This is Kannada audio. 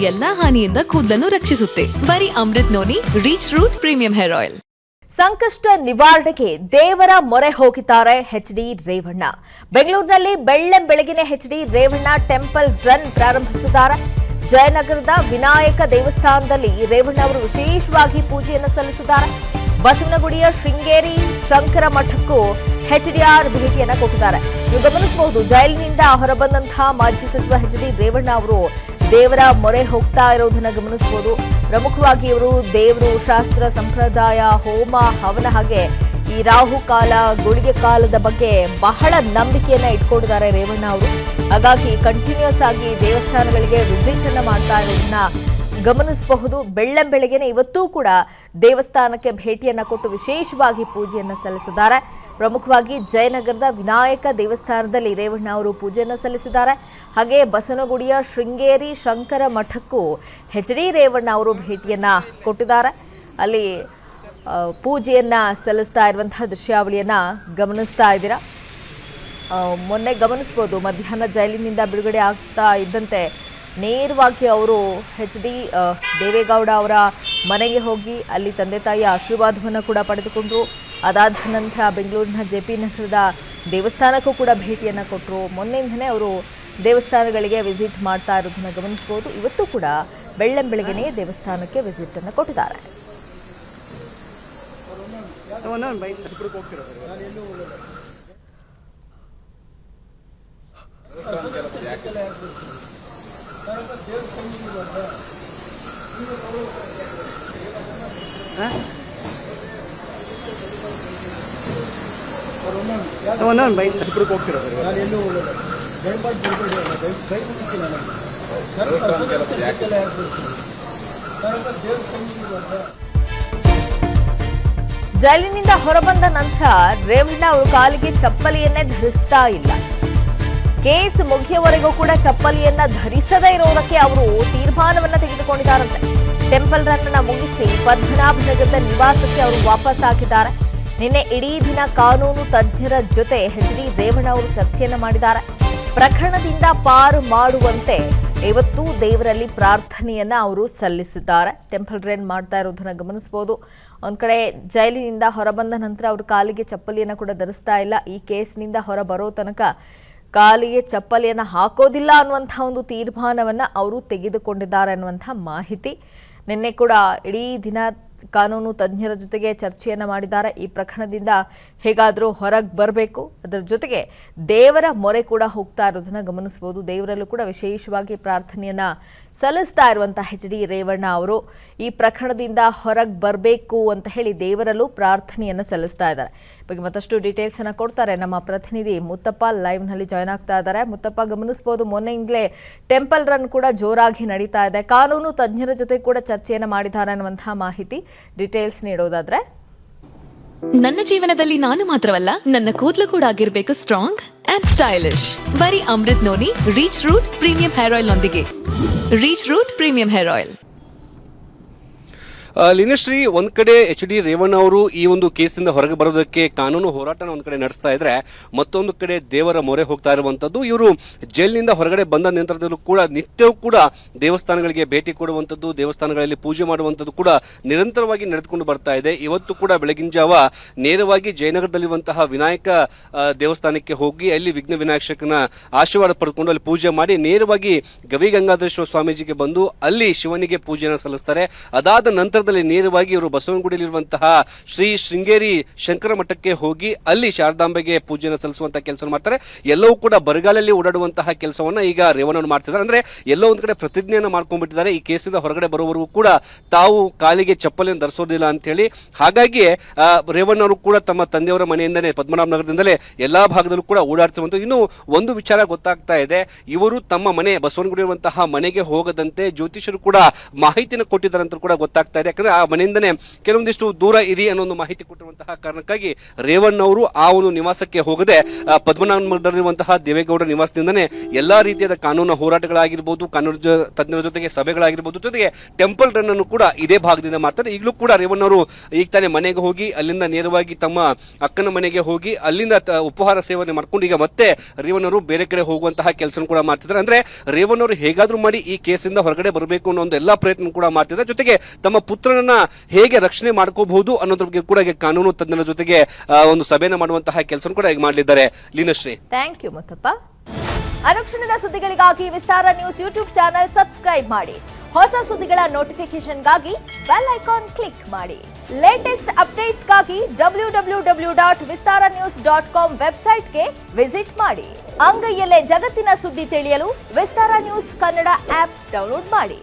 ಎಲ್ಲಾ ಹಾನಿಯಿಂದ ಕೂದಲನ್ನು ರಕ್ಷಿಸುತ್ತೆ. ಬರೀ Amrut noni reach root premium hair oil. ಸಂಕಷ್ಟ ನಿವಾರಣೆಗೆ ದೇವರ ಮೊರೆ ಹೋಗಿದ್ದಾರೆ ಎಚ್ಡಿ ರೇವಣ್ಣ. ಬೆಂಗಳೂರಿನಲ್ಲಿ ಬೆಳ್ಳಂಬೆಳಗಿನ ಎಚ್ಡಿ ರೇವಣ್ಣ ಟೆಂಪಲ್ ರನ್ ಪ್ರಾರಂಭಿಸಿದ್ದಾರೆ. ಜಯನಗರದ ವಿನಾಯಕ ದೇವಸ್ಥಾನದಲ್ಲಿ ರೇವಣ್ಣ ಅವರು ವಿಶೇಷವಾಗಿ ಪೂಜೆಯನ್ನು ಸಲ್ಲಿಸಿದ್ದಾರೆ. ಬಸವನಗುಡಿಯ ಶೃಂಗೇರಿ ಶಂಕರ ಮಠಕ್ಕೂ ಎಚ್ಡಿಆರ್ ಭೇಟಿಯನ್ನ ಕೊಟ್ಟಿದ್ದಾರೆ. ನೀವು ಗಮನಿಸಬಹುದು, ಜೈಲಿನಿಂದ ಹೊರಬಂದಂತಹ ಮಾಜಿ ಸಚಿವ ಎಚ್ಡಿ ರೇವಣ್ಣ ಅವರು ದೇವರ ಮೊರೆ ಹೋಗ್ತಾ ಇರೋದನ್ನ ಗಮನಿಸಬಹುದು. ಪ್ರಮುಖವಾಗಿ ಇವರು ದೇವರು, ಶಾಸ್ತ್ರ, ಸಂಪ್ರದಾಯ, ಹೋಮ, ಹವನ ಹಾಗೆ ಈ ರಾಹುಕಾಲ, ಗುಳಿಗೆ ಕಾಲದ ಬಗ್ಗೆ ಬಹಳ ನಂಬಿಕೆಯನ್ನ ಇಟ್ಕೊಂಡಿದ್ದಾರೆ ರೇವಣ್ಣ ಅವರು. ಹಾಗಾಗಿ ಕಂಟಿನ್ಯೂಸ್ ಆಗಿ ದೇವಸ್ಥಾನಗಳಿಗೆ ವಿಸಿಟ್ ಅನ್ನ ಮಾಡ್ತಾ ಇರೋದನ್ನ ಗಮನಿಸಬಹುದು. ಬೆಳ್ಳಂಬೆಳಗ್ಗೆನೆ ಇವತ್ತೂ ಕೂಡ ದೇವಸ್ಥಾನಕ್ಕೆ ಭೇಟಿಯನ್ನ ಕೊಟ್ಟು ವಿಶೇಷವಾಗಿ ಪೂಜೆಯನ್ನ ಸಲ್ಲಿಸಿದ್ದಾರೆ. ಪ್ರಮುಖವಾಗಿ ಜಯನಗರದ ವಿನಾಯಕ ದೇವಸ್ಥಾನದಲ್ಲಿ ರೇವಣ್ಣ ಅವರು ಪೂಜೆಯನ್ನು ಸಲ್ಲಿಸಿದ್ದಾರೆ. ಹಾಗೆ ಬಸವನಗುಡಿಯ ಶೃಂಗೇರಿ ಶಂಕರ ಮಠಕ್ಕೂ ಎಚ್ಡಿ ರೇವಣ್ಣ ಅವರು ಭೇಟಿಯನ್ನ ಕೊಟ್ಟಿದ್ದಾರೆ. ಅಲ್ಲಿ ಪೂಜೆಯನ್ನ ಸಲ್ಲಿಸ್ತಾ ಇರುವಂತಹ ದೃಶ್ಯಾವಳಿಯನ್ನ ಗಮನಿಸ್ತಾ ಇದ್ದೀರಾ. ಮೊನ್ನೆ ಗಮನಿಸ್ಬೋದು, ಮಧ್ಯಾಹ್ನ ಜೈಲಿನಿಂದ ಬಿಡುಗಡೆ ಆಗ್ತಾ ಇದ್ದಂತೆ ನೇರವಾಗಿ ಅವರು ಎಚ್ಡಿ ದೇವೇಗೌಡ ಅವರ ಮನೆಗೆ ಹೋಗಿ ಅಲ್ಲಿ ತಂದೆ ತಾಯಿಯ ಆಶೀರ್ವಾದವನ್ನು ಕೂಡ ಪಡೆದುಕೊಂಡ್ರು. ಅದಾದ ನಂತರ ಬೆಂಗಳೂರಿನ ಜೆಪಿ ನಗರದ ದೇವಸ್ಥಾನಕ್ಕೂ ಕೂಡ ಭೇಟಿಯನ್ನು ಕೊಟ್ಟರು. ಮೊನ್ನೆಯಿಂದನೇ ಅವರು ದೇವಸ್ಥಾನಗಳಿಗೆ ವಿಸಿಟ್ ಮಾಡ್ತಾ ಇರೋದನ್ನು ಗಮನಿಸಬಹುದು. ಇವತ್ತು ಕೂಡ ಬೆಳ್ಳಂಬೆಳಗ್ಗೆನೇ ದೇವಸ್ಥಾನಕ್ಕೆ ವಿಸಿಟ್ ಅನ್ನು ಕೊಟ್ಟಿದ್ದಾರೆ. ಜೈಲಿನಿಂದ ಹೊರಬಂದ ನಂತರ ರೇವಣ್ಣ ಅವರು ಕಾಲಿಗೆ ಚಪ್ಪಲಿಯನ್ನೇ ಧರಿಸ್ತಾ ಇಲ್ಲ. ಕೇಸ್ ಮುಗಿಯುವವರೆಗೂ ಕೂಡ ಚಪ್ಪಲಿಯನ್ನ ಧರಿಸದೇ ಇರೋದಕ್ಕೆ ಅವರು ತೀರ್ಮಾನವನ್ನ ತೆಗೆದುಕೊಂಡಿದ್ದಾರಂತೆ. ಟೆಂಪಲ್ ರನ್ ಅನ್ನ ಮುಗಿಸಿ ಪದ್ಮನಾಭನಗರದ ನಿವಾಸಕ್ಕೆ ಅವರು ವಾಪಸ್ ಆಗಿದ್ದಾರೆ. ನಿನ್ನೆ ಇಡೀ ದಿನ ಕಾನೂನು ತಜ್ಞರ ಜೊತೆ ಎಚ್ಡಿ ರೇವಣ್ಣ ಅವರು ಚರ್ಚೆಯನ್ನ ಮಾಡಿದ್ದಾರೆ. ಪ್ರಕರಣದಿಂದ ಪಾರು ಮಾಡುವಂತೆ ಇವತ್ತು ದೇವರಲ್ಲಿ ಪ್ರಾರ್ಥನೆಯನ್ನ ಅವರು ಸಲ್ಲಿಸಿದ್ದಾರೆ. ಟೆಂಪಲ್ ರನ್ ಮಾಡ್ತಾ ಇರೋದನ್ನ ಗಮನಿಸಬಹುದು. ಒಂದ್ ಕಡೆ ಜೈಲಿನಿಂದ ಹೊರಬಂದ ನಂತರ ಅವರು ಕಾಲಿಗೆ ಚಪ್ಪಲಿಯನ್ನ ಕೂಡ ಧರಿಸ್ತಾ ಇಲ್ಲ. ಈ ಕೇಸ್ನಿಂದ ಹೊರ ಬರೋ ತನಕ ಕಾಲಿಗೆ ಚಪ್ಪಲಿಯನ್ನು ಹಾಕೋದಿಲ್ಲ ಅನ್ನುವಂಥ ಒಂದು ತೀರ್ಮಾನವನ್ನ ಅವರು ತೆಗೆದುಕೊಂಡಿದ್ದಾರೆ ಅನ್ನುವಂಥ ಮಾಹಿತಿ. ನಿನ್ನೆ ಕೂಡ ಇಡೀ ದಿನ ಕಾನೂನು ತಜ್ಞರ ಜೊತೆಗೆ ಚರ್ಚೆಯನ್ನು ಮಾಡಿದ್ದಾರೆ. ಈ ಪ್ರಕರಣದಿಂದ ಹೇಗಾದರೂ ಹೊರಗೆ ಬರಬೇಕು, ಅದರ ಜೊತೆಗೆ ದೇವರ ಮೊರೆ ಕೂಡ ಹೋಗ್ತಾ ಇರೋದನ್ನ ಗಮನಿಸಬಹುದು. ದೇವರಲ್ಲೂ ಕೂಡ ವಿಶೇಷವಾಗಿ ಪ್ರಾರ್ಥನೆಯನ್ನ ಸಲ್ಲಿಸ್ತಾ ಇರುವಂತಹ ಎಚ್ಡಿ ರೇವಣ್ಣ ಅವರು ಈ ಪ್ರಕರಣದಿಂದ ಹೊರಗೆ ಬರಬೇಕು ಅಂತ ಹೇಳಿ ದೇವರಲ್ಲೂ ಪ್ರಾರ್ಥನೆಯನ್ನು ಸಲ್ಲಿಸ್ತಾ ಇದ್ದಾರೆ. ಬಗ್ಗೆ ಮತ್ತಷ್ಟು ಡೀಟೇಲ್ಸ್ ಅನ್ನ ಕೊಡ್ತಾರೆ ನಮ್ಮ ಪ್ರತಿನಿಧಿ ಮುತ್ತಪ್ಪ. ಲೈವ್ ನಲ್ಲಿ ಜಾಯ್ನ್ ಆಗ್ತಾ ಇದ್ದಾರೆ. ಮುತ್ತಪ್ಪ, ಗಮನಿಸಬಹುದು, ಮೊನ್ನೆಯಿಂದಲೇ ಟೆಂಪಲ್ ರನ್ ಕೂಡ ಜೋರಾಗಿ ನಡೀತಾ ಇದೆ. ಕಾನೂನು ತಜ್ಞರ ಜೊತೆ ಕೂಡ ಚರ್ಚೆಯನ್ನು ಮಾಡಿದ್ದಾರೆ ಅನ್ನುವಂತಹ ಮಾಹಿತಿ. ಡೀಟೇಲ್ಸ್ ನೀಡೋದಾದ್ರೆ, ನನ್ನ ಜೀವನದಲ್ಲಿ ನಾನು ಮಾತ್ರವಲ್ಲ, ನನ್ನ ಕೂದಲು ಕೂಡ ಆಗಿರ್ಬೇಕು ಸ್ಟ್ರಾಂಗ್ ಅಂಡ್ ಸ್ಟೈಲಿಶ್. ಬರೀ Amrut noni reach root premium hair oil ನೊಂದಿಗೆ. Reach root premium hair oil. Leenashri, ಒಂದ್ ಕಡೆ ಎಚ್ಡಿ ರೇವಣ್ಣ ಅವರು ಈ ಒಂದು ಕೇಸಿಂದ ಹೊರಗೆ ಬರೋದಕ್ಕೆ ಕಾನೂನು ಹೋರಾಟನ ಒಂದ್ ಕಡೆ ನಡೆಸ್ತಾ ಇದ್ರೆ, ಮತ್ತೊಂದು ಕಡೆ ದೇವರ ಮೊರೆ ಹೋಗ್ತಾ ಇರುವಂತದ್ದು. ಇವರು ಜೈಲಿನಿಂದ ಹೊರಗಡೆ ಬಂದ ನಂತರದಲ್ಲೂ ಕೂಡ ನಿತ್ಯವೂ ಕೂಡ ದೇವಸ್ಥಾನಗಳಿಗೆ ಭೇಟಿ ಕೊಡುವಂಥದ್ದು, ದೇವಸ್ಥಾನಗಳಲ್ಲಿ ಪೂಜೆ ಮಾಡುವಂಥದ್ದು ಕೂಡ ನಿರಂತರವಾಗಿ ನಡೆದುಕೊಂಡು ಬರ್ತಾ ಇದೆ. ಇವತ್ತು ಕೂಡ ಬೆಳಗಿನ ಜಾವ ನೇರವಾಗಿ ಜಯನಗರದಲ್ಲಿರುವಂತಹ ವಿನಾಯಕ ದೇವಸ್ಥಾನಕ್ಕೆ ಹೋಗಿ ಅಲ್ಲಿ ವಿಘ್ನ ವಿನಾಯಕನ ಆಶೀರ್ವಾದ ಪಡೆದುಕೊಂಡು ಅಲ್ಲಿ ಪೂಜೆ ಮಾಡಿ ನೇರವಾಗಿ ಗವಿಗಂಗಾಧರೇಶ್ವರ ಸ್ವಾಮೀಜಿಗೆ ಬಂದು ಅಲ್ಲಿ ಶಿವನಿಗೆ ಪೂಜೆಯನ್ನು ಸಲ್ಲಿಸ್ತಾರೆ. ಅದಾದ ನಂತರ ನೇರವಾಗಿ ಇವರು ಬಸವನಗುಡಿಯಲ್ಲಿರುವಂತಹ ಶ್ರೀ ಶೃಂಗೇರಿ ಶಂಕರ ಮಠಕ್ಕೆ ಹೋಗಿ ಅಲ್ಲಿ ಶಾರದಾಂಬೆಗೆ ಪೂಜೆಯನ್ನು ಸಲ್ಲಿಸುವಂತಹ ಕೆಲಸ ಮಾಡ್ತಾರೆ. ಎಲ್ಲವೂ ಕೂಡ ಬರಗಾಲಲ್ಲಿ ಓಡಾಡುವಂತಹ ಕೆಲಸವನ್ನ ಈಗ ರೇವಣ್ಣ ಮಾಡ್ತಿದ್ದಾರೆ. ಅಂದ್ರೆ ಎಲ್ಲೋ ಒಂದ್ ಕಡೆ ಪ್ರತಿಜ್ಞೆಯನ್ನು ಮಾಡ್ಕೊಂಡ್ಬಿಟ್ಟಿದ್ದಾರೆ, ಈ ಕೇಸಿಂದ ಹೊರಗಡೆ ಬರುವವರೆಗೂ ಕೂಡ ತಾವು ಕಾಲಿಗೆ ಚಪ್ಪಲಿಯನ್ನು ಧರಿಸೋದಿಲ್ಲ ಅಂತ ಹೇಳಿ. ಹಾಗಾಗಿ ರೇವಣ್ಣ ಅವರು ಕೂಡ ತಮ್ಮ ತಂದೆಯವರ ಮನೆಯಿಂದಲೇ, ಪದ್ಮನಾಭನಗರದಿಂದಲೇ ಎಲ್ಲಾ ಭಾಗದಲ್ಲೂ ಕೂಡ ಓಡಾಡ್ತಿರುವಂತ. ಇನ್ನು ಒಂದು ವಿಚಾರ ಗೊತ್ತಾಗ್ತಾ ಇದೆ, ಇವರು ತಮ್ಮ ಮನೆ ಬಸವನಗುಡಿ ಇರುವಂತಹ ಮನೆಗೆ ಹೋಗದಂತೆ ಜ್ಯೋತಿಷರು ಕೂಡ ಮಾಹಿತಿಯನ್ನು ಕೊಟ್ಟಿದ್ದಾರೆ ಅಂತ ಕೂಡ ಗೊತ್ತಾಗ್ತಾ ಇದೆ. ಯಾಕಂದ್ರೆ ಆ ಮನೆಯಿಂದನೇ ಕೆಲವೊಂದಿಷ್ಟು ದೂರ ಇದೆ ಅನ್ನೋ ಒಂದು ಮಾಹಿತಿ ಕೊಟ್ಟಿರುವಂತಹ ಕಾರಣಕ್ಕಾಗಿ ರೇವಣ್ಣ ಅವರು ಆ ಒಂದು ನಿವಾಸಕ್ಕೆ ಹೋಗದೆ ಪದ್ಮನಾಭನಗರದಲ್ಲಿರುವಂತಹ ದೇವೇಗೌಡ ನಿವಾಸದಿಂದನೇ ಎಲ್ಲಾ ರೀತಿಯಾದ ಕಾನೂನು ಹೋರಾಟಗಳಾಗಿರ್ಬೋದು, ಕಾನೂನು ತಜ್ಞರ ಜೊತೆಗೆ ಸಭೆಗಳಾಗಿರ್ಬೋದು, ಜೊತೆಗೆ ಟೆಂಪಲ್ ರನ್ ಅನ್ನು ಕೂಡ ಇದೇ ಭಾಗದಿಂದ ಮಾಡ್ತಾರೆ. ಈಗಲೂ ಕೂಡ ರೇವಣ್ಣ ಅವರು ಈಗ ತಾನೇ ಮನೆಗೆ ಹೋಗಿ ಅಲ್ಲಿಂದ ನೇರವಾಗಿ ತಮ್ಮ ಅಕ್ಕನ ಮನೆಗೆ ಹೋಗಿ ಅಲ್ಲಿಂದ ಉಪಹಾರ ಸೇವನೆ ಮಾಡ್ಕೊಂಡು ಈಗ ಮತ್ತೆ ರೇವಣ್ಣ ಅವರು ಬೇರೆ ಕಡೆ ಹೋಗುವಂತಹ ಕೆಲಸ ಕೂಡ ಮಾಡ್ತಿದ್ದಾರೆ. ಅಂದ್ರೆ ರೇವಣ್ಣ ಅವರು ಹೇಗಾದ್ರೂ ಮಾಡಿ ಈ ಕೇಸಿಂದ ಹೊರಗಡೆ ಬರಬೇಕು ಅನ್ನೋ ಒಂದು ಎಲ್ಲಾ ಪ್ರಯತ್ನ ಕೂಡ ಮಾಡ್ತಿದ್ದಾರೆ. ಜೊತೆಗೆ ತಮ್ಮ ಪುತ್ರನನ್ನ ಹೇಗೆ ರಕ್ಷಣೆ ಮಾಡ್ಕೋಬಹುದು ಅನ್ನೋದ್ರ ಬಗ್ಗೆ ಕೂಡ ಈಗ ಕಾನೂನು ತಜ್ಞರ ಜೊತೆಗೆ ಒಂದು ಸಭೆನ ಮಾಡುವಂತಹ ಕೆಲಸ ಕೂಡ ಈಗ ಮಾಡಲಿದ್ದಾರೆ. Leenashree, thank you Muthappa. ಅನುಕ್ಷಣದ ಸುದ್ದಿಗಳಿಗಾಗಿ Vistara news YouTube channel subscribe ಮಾಡಿ. ಹೊಸ ಸುದ್ದಿಗಳ ನೋಟಿಫಿಕೇಶನ್ಗಾಗಿ ಬೆಲ್ ಐಕಾನ್ ಕ್ಲಿಕ್ ಮಾಡಿ. ಲೇಟೆಸ್ಟ್ ಅಪ್ಡೇಟ್ಸ್ಗಾಗಿ www.vistaranews.com ವೆಬ್ಸೈಟ್ಗೆ ವಿಸಿಟ್ ಮಾಡಿ. ಅಂಗೈಯಲ್ಲೇ ಜಗತ್ತಿನ ಸುದ್ದಿ ತಿಳಿಯಲು Vistara news Kannada app download ಮಾಡಿ.